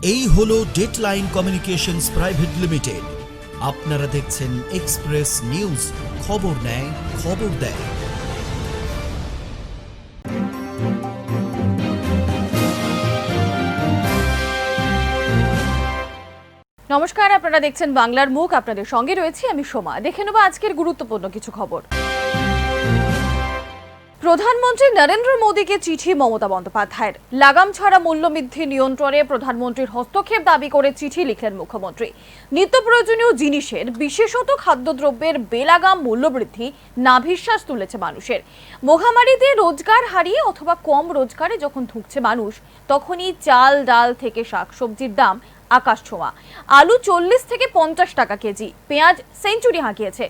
এই হলো deadline communications private limited. আপনারা দেখছেন এক্সপ্রেস নিউজ, খবর নেয় খবর দেয়। নমস্কার, আপনারা দেখছেন বাংলার মুখ। আপনাদের সঙ্গে রয়েছে আমি সোমা। দেখে নেব আজকের গুরুত্বপূর্ণ কিছু খবর। প্রধানমন্ত্রী নরেন্দ্র মোদীকে চিঠি মমতা বন্দ্যোপাধ্যায়ের। লাগাম ছাড়া মূল্যবৃদ্ধি নিয়ন্ত্রণে প্রধানমন্ত্রীর হস্তক্ষেপ দাবি করে চিঠি লিখলেন মুখ্যমন্ত্রী। নিত্য প্রয়োজনীয় জিনিসের, বিশেষত খাদ্যদ্রব্যের বেলাগাম মূল্যবৃদ্ধি নাভিশ্বাস তুলেছে মানুষের। মহামারীতে রোজগার হারিয়ে অথবা কম রোজগারে যখন ধুঁকছে মানুষ, তখনই চাল ডাল থেকে শাকসবজির দাম আকাশ ছোঁয়া। আলু 40 থেকে 50 টাকা কেজি, পেঁয়াজ সেঞ্চুরি হাঁকিয়েছে।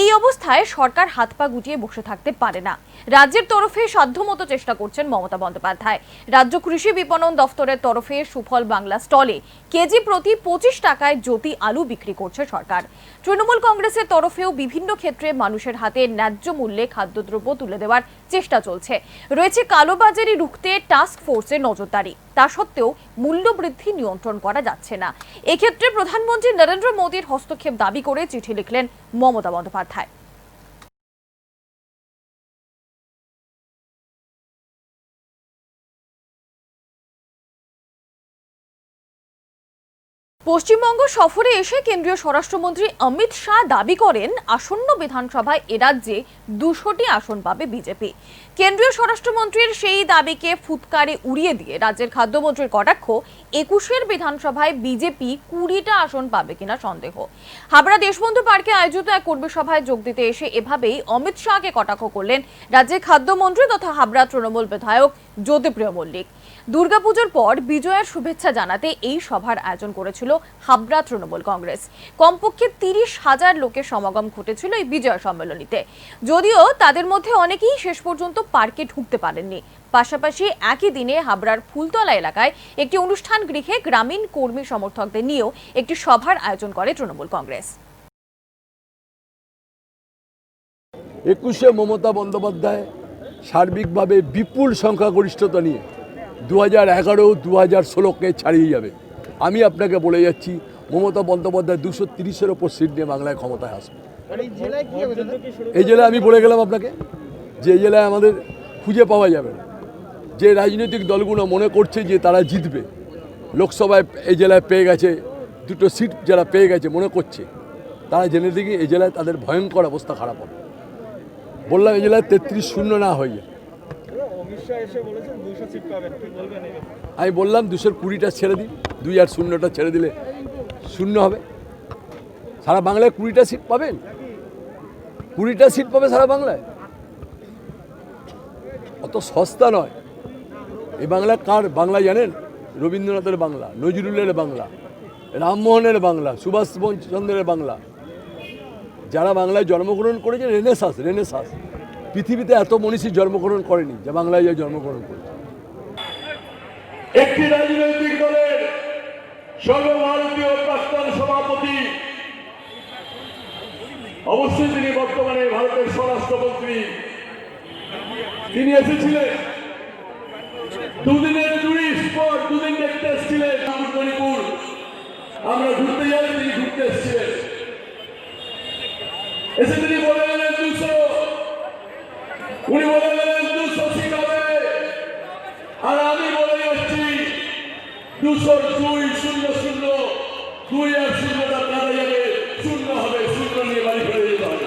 এই অবস্থায় সরকার হাত পা গুটিয়ে বসে থাকতে পারে না। রাজ্যের তরফে সাধ্যমতো চেষ্টা করছেন মমতা বন্দ্যোপাধ্যায়। রাজ্য কৃষি বিপণন দফতরের তরফে সুফল বাংলা স্টলে কেজি প্রতি 25 টাকায় জ্যোতি আলু বিক্রি করছে সরকার। তৃণমূল কংগ্রেসের তরফেও বিভিন্ন ক্ষেত্রে মানুষের হাতে ন্যায্য মূল্যে খাদ্যদ্রব্য তুলে দেওয়ার চেষ্টা চলছে। রয়েছে কালোবাজারি রুখতে টাস্ক ফোর্সের নজরদারি। তা সত্ত্বেও মূল্য বৃদ্ধি নিয়ন্ত্রণ করা যাচ্ছে না। এক্ষেত্রে প্রধানমন্ত্রী নরেন্দ্র মোদীর হস্তক্ষেপ দাবি করে চিঠি লিখলেন মমতা বন্দ্যোপাধ্যায়। পশ্চিমবঙ্গ সফরে এসে কেন্দ্রীয় স্বরাষ্ট্রমন্ত্রী অমিত শাহ দাবি করেন, আসন্ন বিধানসভায় এরাজ্যে 200টি আসন পাবে বিজেপি। কেন্দ্রীয় স্বরাষ্ট্রমন্ত্রীর সেই দাবিকে ফুৎকারে উড়িয়ে দিয়ে রাজ্যের খাদ্যমন্ত্রীর কটাক্ষ, 21 বিধানসভায় বিজেপি 20টা আসন পাবে কিনা সন্দেহ। হাবড়া দেশবন্ধু পার্কে আয়োজিত এক কর্মী সভায় যোগ দিতে এসে এভাবেই অমিত শাহকে কটাক্ষ করলেন রাজ্যের খাদ্যমন্ত্রী তথা হাবড়া তৃণমূল বিধায়ক জ্যোতিপ্রিয় মল্লিক। দুর্গাপুজোর পর বিজয়ের শুভেচ্ছা জানাতে এই সভার আয়োজন করেছিল হাবড়া তৃণমূল কংগ্রেস। কমপক্ষে 30,000 লোকের সমাগম ঘটেছিল এই বিজয় সম্মেলনীতে। যদিও তাদের মধ্যে অনেকেই শেষ পর্যন্ত পার্কে ঢুকতে পারেননি। পাশাপাশি একই দিনে হাবড়ার ফুলতলা এলাকায় একটি অনুষ্ঠান গৃহে গ্রামীণ কর্মী সমর্থকদের নিয়েও একটি সভার আয়োজন করে তৃণমূল কংগ্রেস। 21শে মমতা বন্দ্যোপাধ্যায় সার্বিকভাবে বিপুল সংখ্যাগরিষ্ঠতা নিয়ে 2011-2016কে ছাড়িয়ে যাবে। আমি আপনাকে বলে যাচ্ছি, মমতা বন্দ্যোপাধ্যায় 230-এর ওপর সিট নিয়ে বাংলায় ক্ষমতায় আসবে। এই জেলায় আমি বলে গেলাম আপনাকে যে এই জেলায় আমাদের খুঁজে পাওয়া যাবে না। যে রাজনৈতিক দলগুলো মনে করছে যে তারা জিতবে, লোকসভায় এই জেলায় পেয়ে গেছে 2টো সিট, যারা পেয়ে গেছে মনে করছে, তারা জেনে দেখি এই জেলায় তাদের ভয়ঙ্কর অবস্থা খারাপ হবে। বললাম এই জেলায় 33-0 না হয়ে যায়। আমি বললাম 220টা ছেড়ে দিই, 2 আর 0টা ছেড়ে দিলে 0 হবে। সারা বাংলায় 20টা সিট পাবেন, 20টা সিট পাবে সারা বাংলায়। অত সস্তা নয়। এই বাংলা কার বাংলা জানেন? রবীন্দ্রনাথের বাংলা, নজরুলের বাংলা, রামমোহনের বাংলা, সুভাষচন্দ্রের বাংলা। যারা বাংলায় জন্মগ্রহণ করেছে, রেনেসাঁস। পৃথিবীতে এত মনীষী জন্মগ্রহণ করেনি যে বাংলায় জন্মগ্রহণ করেছে। একটি রাজনৈতিক দলের সর্বভারতীয় প্রাক্তন সভাপতি, অবশ্যই তিনি বর্তমানে ভারতের স্বরাষ্ট্রমন্ত্রী, তিনি এসেছিলেন 2 দিনের টুরিস্ট পর 2 দিন দেখতে এসেছিলেন মণিপুর। আমরা ঘুরতে যাই, তিনি ঘুরতে এসেছিলেন। এসে তিনি বলে গেলেন 200, উনি বলে গেলেন 200 সিট হবে। আর আমি বলে যাচ্ছি 202, 0, 2 আর 0টা কাটা যাবে, 0 হবে, 0 নিয়ে বাড়ি ফিরে যেতে হবে।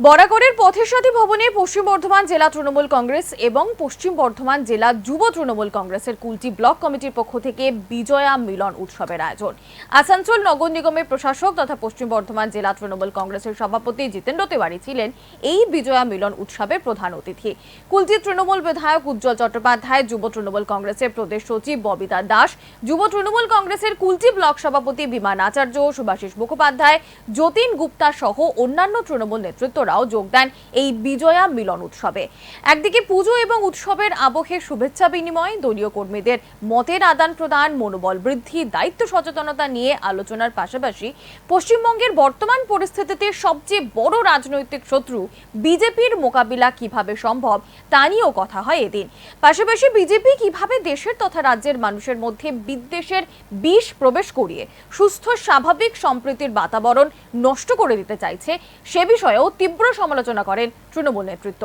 বরাকরের পথের সাথী ভবনে পশ্চিম বর্ধমান জেলা তৃণমূল কংগ্রেস এবং পশ্চিম বর্ধমান জেলা যুব তৃণমূল কংগ্রেসের কুলটি ব্লক কমিটির পক্ষ থেকে বিজয়া মিলন উৎসবের আয়োজন। আসানসোল নগর নিগমের প্রশাসক তথা পশ্চিম বর্ধমান জেলা তৃণমূল কংগ্রেসের সভাপতি জিতেন্দ্র তিওয়ারি ছিলেন এই বিজয়া মিলন উৎসবের প্রধান অতিথি। কুলটি তৃণমূল বিধায়ক উজ্জ্বল চট্টোপাধ্যায়, যুব তৃণমূল কংগ্রেসের প্রদেশ সচিব ববিতা দাস, যুব তৃণমূল কংগ্রেসের কুলটি ব্লক সভাপতি বিমান আচার্য, সুভাষিস মুখোপাধ্যায়, যতীন গুপ্তা সহ অন্যান্য তৃণমূল নেতৃত্ব সদস্যরাও যোগ দেন এই বিজয়া মিলন উৎসবে। একদিকে পুজো এবং উৎসবের আবহে শুভেচ্ছা বিনিময়, দলীয় কর্মীদের মতের আদান প্রদান, মনোবল বৃদ্ধি, দায়িত্ব সচেতনতা নিয়ে আলোচনার পাশাপাশি পশ্চিমবঙ্গের বর্তমান পরিস্থিতিতে সবচেয়ে বড় রাজনৈতিক শত্রু বিজেপির মোকাবিলা কিভাবে সম্ভব তা নিয়েও কথা হয় এদিন। পাশাপাশি বিজেপি কিভাবে দেশের তথা রাজ্যের মানুষের মধ্যে বিদ্বেষের বিষ প্রবেশ করিয়ে সুস্থ স্বাভাবিক সম্প্রীতির বাতাবরণ নষ্ট করে দিতে চাইছে সে বিষয়েও তীব্র সমালোচনা করেন তৃণমূল নেতৃত্ব।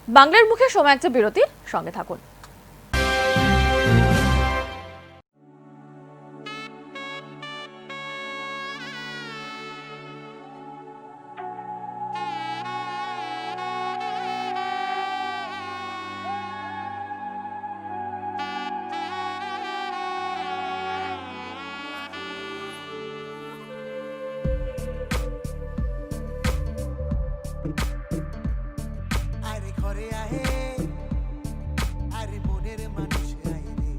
বাংলার মুখে সময় একটা বিরতির সঙ্গে থাকুন। আরে ঘরে আহে, আরে মনের মানুষ আয় রে।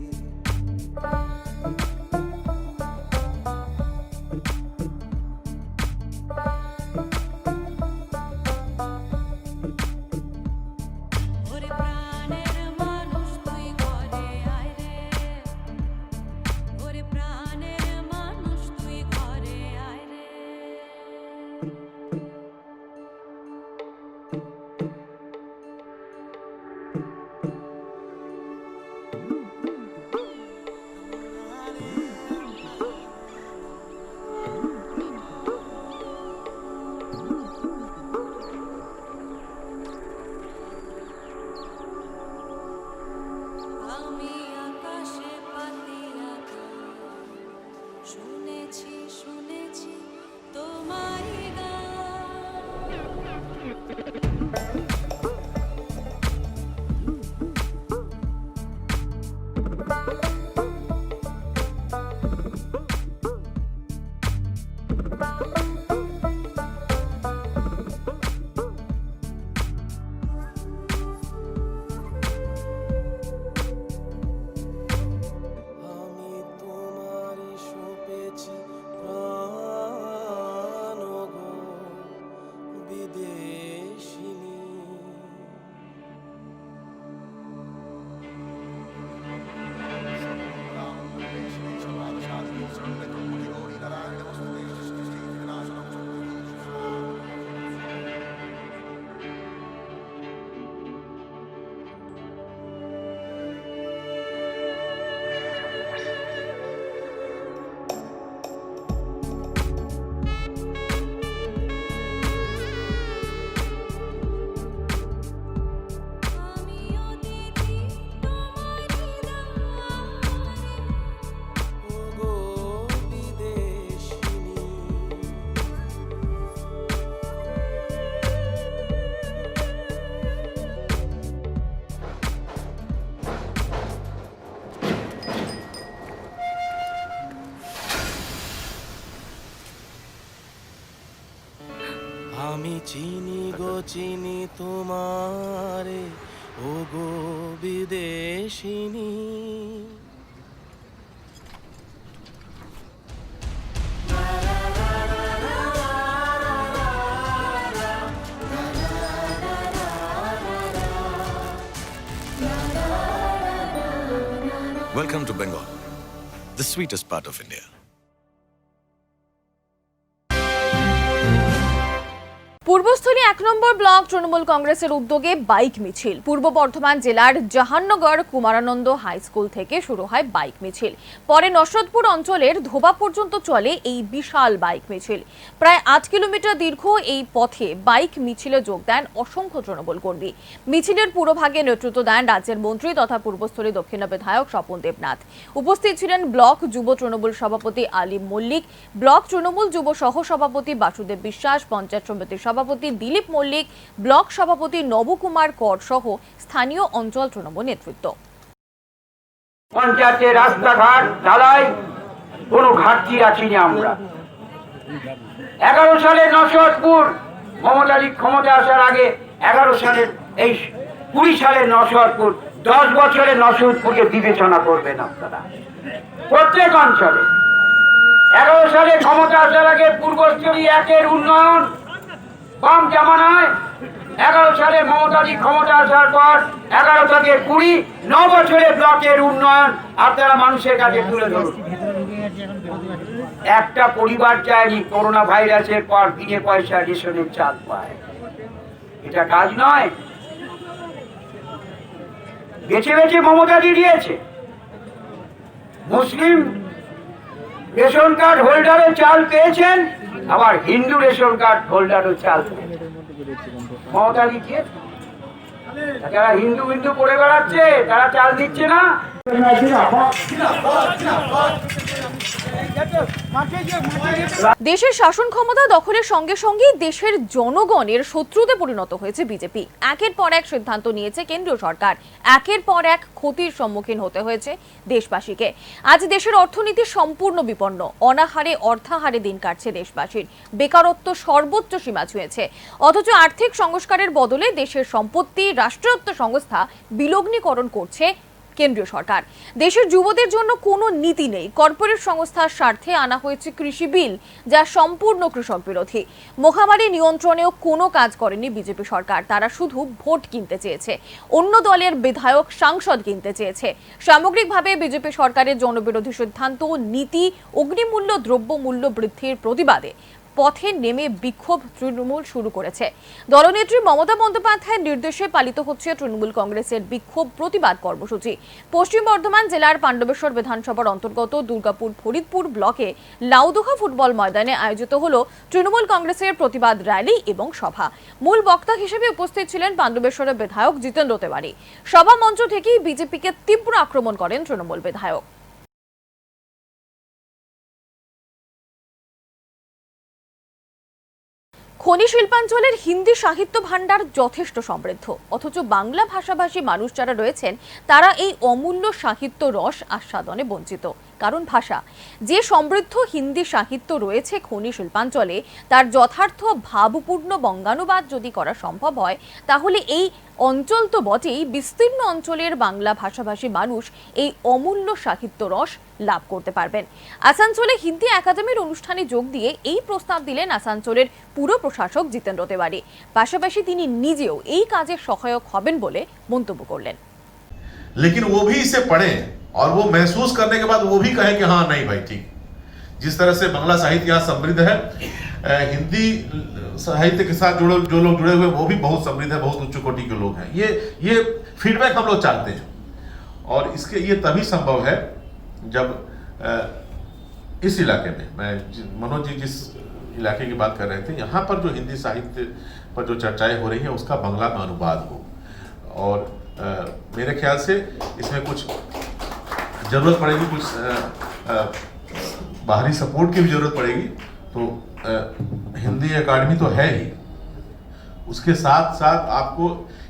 ওরে প্রাণের মানুষ তুই ঘরে আয় রে, ওরে প্রাণের মানুষ তুই ঘরে আয় রে। আমি আকাশে পাতিয়া গান, শুনেছি শুনেছি তোমায় গান। আমি তোমারই সপেছি প্রাণ গো বিদেশিনী। আমিও দিদি তোমারই দানে, ও গো বিদেশিনী। আমি চিনি গো চিনি তোমারে, ও গো বিদেশিনী। Welcome to Bengal, the sweetest part of India. Purbasthali 1 number block Trinamool কংগ্রেসের উদ্যোগে বাইক মিছিল। পূর্ব বর্ধমান জেলার জাহাননগর কুমারানন্দ হাই স্কুল থেকে শুরু হয় বাইক মিছিল। পরে নসরতপুর অঞ্চলের ধোবা পর্যন্ত চলে এই বিশাল বাইক মিছিল। প্রায় 8 কিলোমিটার দীর্ঘ এই পথে বাইক মিছিলে যোগ দেন অসংখ্য তৃণমূল কর্মী। মিছিলের পুরোভাগে নেতৃত্ব দেন রাজ্যের মন্ত্রী তথা পূর্বস্থলী দক্ষিণের বিধায়ক স্বপন দেবনাথ। উপস্থিত ছিলেন ব্লক যুব তৃণমূল সভাপতি আলিম মল্লিক, ব্লক তৃণমূল যুব সহ সভাপতি বাসুদেব বিশ্বাস, পঞ্চায়েত সমিতির সভাপতি দিলীপ মল্লিক, ব্লক সভাপতি নবকুমার কর সহ স্থানীয় অঞ্চল তৃণমূল নেতৃত্ব। পঞ্চায়েতের রাস্তাঘাট ঢালাই কোনো ঘাটতি রাখিনি আমরা। 11 সালে নসরতপুর মমতাজি ক্ষমতা আসার আগে 11 সালের এই 20 সালের নসরতপুর 10 বছরে নসরতপুরকে বিবেচনা করবেন আপনারা প্রত্যেক অঞ্চলে। 11 সালে ক্ষমতা আসার আগে পূর্বস্থলী 1-এর উন্নয়ন বাম জামানায় 11 সালে মমতাজি ক্ষমতা আসার পর 11 থেকে 20 9 বছরে ব্লকের উন্নয়ন আপনারা মানুষের কাছে তুলে ধরুন। একটা পরিবার চায়নি করোনা ভাইরাসের পর বিনে পয়সা রেশনের চাল পায়। এটা কাজ নয়। বেছে বেছে মমতাজি দিয়েছে। মুসলিম রেশন কার্ড হোল্ডারও চাল পেয়েছেন, আবার হিন্দু রেশন কার্ড হোল্ডারও চাল পেয়েছেন। মমতাজি দিয়েছে। যারা হিন্দু হিন্দু করে বেড়াচ্ছে তারা চাল দিচ্ছে না। দেশের শাসন ক্ষমতা দখলের সঙ্গে সঙ্গে দেশের জনগণের শত্রুতে পরিণত হয়েছে বিজেপি। একের পর এক সিদ্ধান্ত নিয়েছে কেন্দ্রীয় সরকার, একের পর এক ক্ষতির সম্মুখীন হতে হয়েছে দেশবাসীকে। আজ দেশের অর্থনীতি সম্পূর্ণ বিপন্ন, অনাহারে অর্থাহারে দিন কাটছে দেশবাসীর, বেকারত্ব সর্বোচ্চ সীমা ছুঁয়েছে। অথচ আর্থিক সংস্কারের বদলে দেশের সম্পত্তি, রাষ্ট্রায়ত্ত সংস্থা বিলগ্নীকরণ করছে কেন্দ্রীয় সরকার। দেশের যুবদের জন্য কোনো নীতি নেই। কর্পোরেট সংস্থার স্বার্থে আনা হয়েছে কৃষি বিল, যা সম্পূর্ণ কৃষক বিরোধী। মহামারী নিয়ন্ত্রণেও কোনো কাজ করেনি বিজেপি সরকার। তারা শুধু ভোট কিনতে চেয়েছে, অন্য দলের বিধায়ক সাংসদ কিনতে চেয়েছে। সামগ্রিকভাবে বিজেপি সরকারের জনবিরোধী সিদ্ধান্ত, নীতি, অগ্নিমূল্য, দ্রব্যমূল্য বৃদ্ধির প্রতিবাদে পথে নেমে বিক্ষোভ তৃণমূল শুরু করেছে। দলনেত্রী মমতা বন্দ্যোপাধ্যায়ের নির্দেশে পালিত হচ্ছে তৃণমূল কংগ্রেসের বিক্ষোভ প্রতিবাদ কর্মসূচি। পশ্চিম বর্ধমান জেলার পাণ্ডবেশ্বর বিধানসভার অন্তর্গত দুর্গাপুর ফরিদপুর ব্লকে লাউদোহা ফুটবল ময়দানে আয়োজিত হল তৃণমূল কংগ্রেসের প্রতিবাদ র্যালি এবং সভা। মূল বক্তা হিসেবে উপস্থিত ছিলেন পাণ্ডবেশ্বরের বিধায়ক জিতেন্দ্র তিওয়ারি। সভা মঞ্চ থেকেই বিজেপিকে তীব্র আক্রমণ করেন তৃণমূল বিধায়ক। খনি শিল্পাঞ্চলের হিন্দি সাহিত্য ভাণ্ডার যথেষ্ট সমৃদ্ধ, অথচ বাংলা ভাষাভাষী মানুষ যারা রয়েছেন তারা এই অমূল্য সাহিত্য রস আস্বাদনে বঞ্চিত। কারণ ভাষা। যে সমৃদ্ধ হিন্দি সাহিত্য রয়েছে খনি শিল্পাঞ্চলে, তার যথার্থ ভাবপূর্ণ বঙ্গানুবাদ যদি করা সম্ভব হয়, তাহলে এই অঞ্চল তো বটেই, বিস্তীর্ণ অঞ্চলের বাংলা ভাষাভাষী মানুষ এই অমূল্য সাহিত্য রস লাভ করতে পারবেন। আসানসোলে হিন্দি একাডেমির অনুষ্ঠানে যোগ দিয়ে এই প্রস্তাব দিলেন আসানসোলের পুর প্রশাসক জিতেন্দ্র তিওয়ারি। পাশাপাশি তিনি নিজেও এই কাজে সহায়ক হবেন বলে মন্তব্য করলেন। लेकिन वो भी इसे पढ़ें और वो महसूस करने के बाद वो भी कहें कि हाँ नहीं भाई ठीक। जिस तरह से बांग्ला साहित्य यहाँ समृद्ध है, हिंदी साहित्य के साथ जो लोग जुड़े हुए वो भी बहुत समृद्ध है, बहुत उच्च कोटि के लोग हैं। ये फीडबैक हम लोग चाहते हैं और इसके ये तभी संभव है जब इस इलाके में, मैं मनोज जी जिस इलाके की बात कर रहे थे, यहाँ पर जो हिंदी साहित्य पर जो चर्चाएं हो रही है उसका बांग्ला में अनुवाद हो। और मेरे ख्याल से इसमें कुछ जरूरत पड़ेगी, कुछ बाहरी सपोर्ट की भी जरूरत पड़ेगी। तो हिंदी अकादमी तो है ही, उसके साथ साथ आपको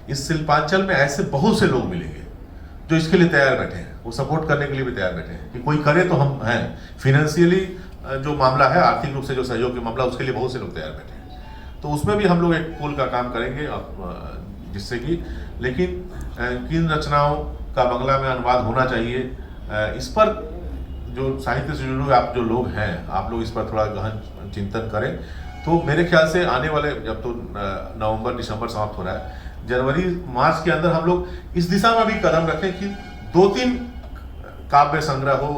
इस शिल्पांचल में ऐसे बहुत से लोग मिलेंगे जो इसके लिए तैयार बैठे हैं, वो सपोर्ट करने के लिए भी तैयार बैठे हैं कि कोई करे तो हम हैं। फिनेंशियली जो मामला है, आर्थिक रूप से जो सहयोग के मामला, उसके लिए बहुत से लोग तैयार बैठे हैं। तो उसमें भी हम लोग एक पुल का काम करेंगे, जिससे कि लेकिन किन रचनाओं का बांग्ला में अनुवाद होना चाहिए, इस पर जो साहित्य से जुड़े हुए आप जो लोग हैं, आप लोग इस पर थोड़ा गहन चिंतन करें। तो मेरे ख्याल से आने वाले, जब तो नवंबर दिसंबर समाप्त हो रहा है, जनवरी मार्च के अंदर हम लोग इस दिशा में भी कदम रखें कि 2-3 काव्य संग्रह हो,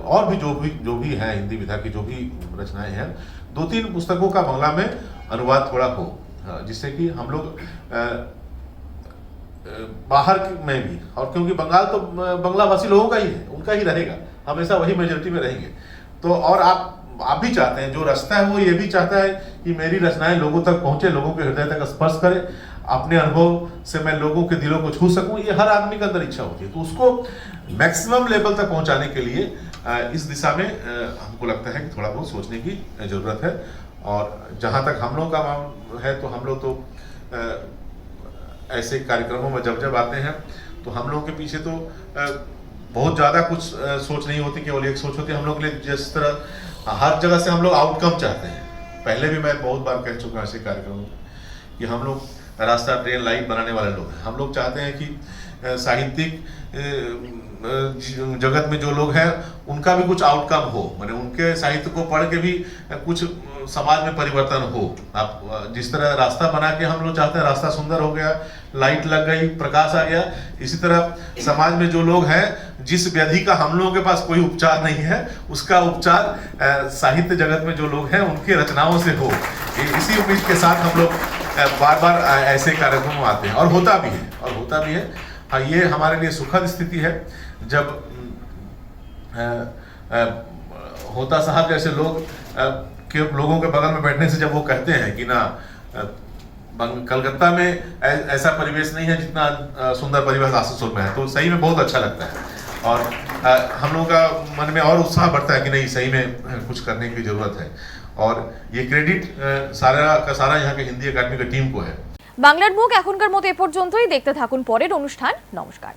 और भी जो भी है हिंदी विधा की जो भी रचनाएं हैं, 2-3 पुस्तकों का बांग्ला में अनुवाद थोड़ा हो, जिससे कि हम लोग बाहर में भी, और क्योंकि बंगाल तो बांग्ला भाषी लोगों का ही है, उनका ही रहेगा, हमेशा वही मेजोरिटी में रहेंगे। तो और आप भी चाहते हैं, जो रचता है वो ये भी चाहता है कि मेरी रचनाएं लोगों तक पहुंचे, लोगों के हृदय तक स्पर्श करे, अपने अनुभव से मैं लोगों के दिलों को छू सकूं, ये हर आदमी के अंदर इच्छा होती है। तो उसको मैक्सिमम लेवल तक पहुंचाने के लिए इस दिशा में हमको लगता है कि थोड़ा बहुत सोचने की जरूरत है। और जहां तक हम लोग का है, तो हम लोग तो ऐसे कार्यक्रमों में जब आते हैं तो हम लोगों के पीछे तो बहुत ज़्यादा कुछ सोच नहीं होती, केवल एक सोच होती है हम लोग के लिए। जिस तरह हर जगह से हम लोग आउटकम चाहते हैं, पहले भी मैं बहुत बार कह चुका हूँ ऐसे कार्यक्रमों कि हम लोग रास्ता ट्रेन लाइन बनाने वाले लोग हैं। हम लोग चाहते हैं कि साहित्यिक जगत में जो लोग हैं उनका भी कुछ आउटकम हो, माने उनके साहित्य को पढ़ के भी कुछ समाज में परिवर्तन हो। आप जिस तरह रास्ता बना के हम लोग चाहते हैं, रास्ता सुंदर हो गया, लाइट लग गई, प्रकाश आ गया, इसी तरह समाज में जो लोग हैं, जिस व्याधि का हम लोगों के पास कोई उपचार नहीं है, उसका उपचार साहित्य जगत में जो लोग हैं उनकी रचनाओं से हो। इसी उम्मीद के साथ हम लोग बार बार ऐसे कार्यक्रम आते हैं और होता भी है। हाँ, ये हमारे लिए सुखद स्थिति है जब होता साहब जैसे लोग के लोगों के बगल में बैठने से जब वो कहते हैं कि ना कलकत्ता में ऐसा परिवेश नहीं है जितना सुंदर परिवेश आसनसोल में है, तो सही में बहुत अच्छा लगता है और हम लोगों का मन में और उत्साह बढ़ता है कि नहीं, सही में कुछ करने की जरूरत है। और ये क्रेडिट सारा का सारा यहाँ के हिंदी एकेडमी की टीम को है। বাংলার মুখ এখনকার মতো এ পর্যন্তই। দেখতে থাকুন পরের অনুষ্ঠান। নমস্কার।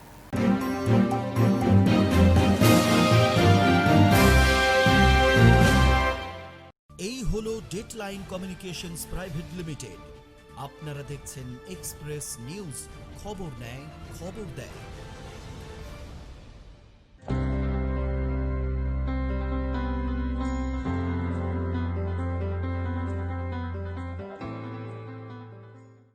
এই হলো ডেডলাইন কমিউনিকেশনস প্রাইভেট লিমিটেড। আপনারা দেখছেন এক্সপ্রেস নিউজ, খবর নেয়, খবর দেয়।